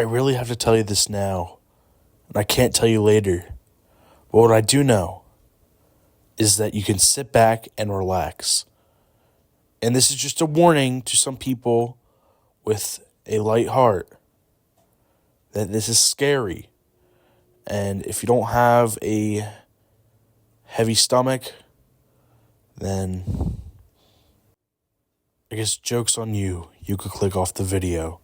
I really have to tell you this now, and I can't tell you later. But what I do know is that you can sit back and relax. And this is just a warning to some people with a light heart that this is scary. And if you don't have a heavy stomach, then I guess joke's on you. You could click off the video.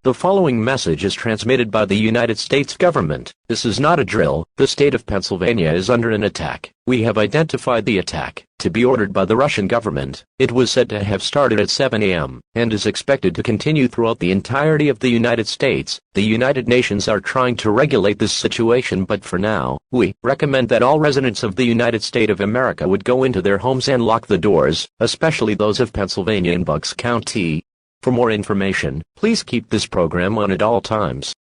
The following message is transmitted by the United States government. This is not a drill. The state of Pennsylvania is under an attack. We have identified the attack to be ordered by the Russian government. It was said to have started at 7 a.m. and is expected to continue throughout the entirety of the United States. The United Nations are trying to regulate this situation, but for now, we recommend that all residents of the United States of America would go into their homes and lock the doors, especially those of Pennsylvania and Bucks County. For more information, please keep this program on at all times.